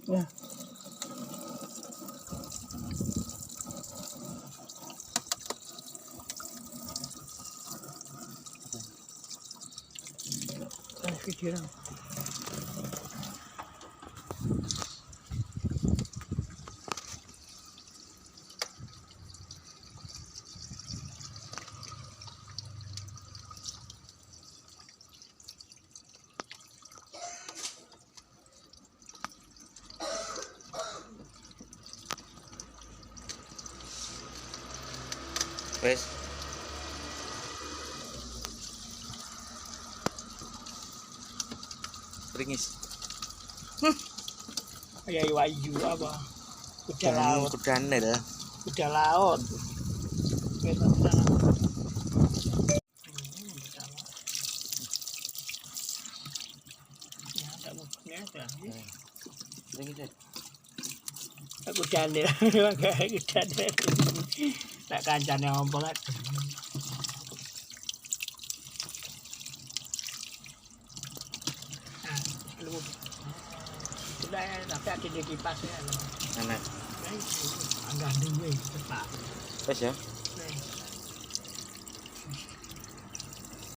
Ya. Video. Wes. Ringis. Kayak wayu apa? Kuda laut. Kuda nil. Kuda laut. Kuda laut. Ya, ada bukunya ada. Ringis. Kuda nil. Kayak kuda nil. Tak kancane ompong kan. Sudah tapi ada di kipasnya. Enak. Enggak duwe cepat. Wes ya.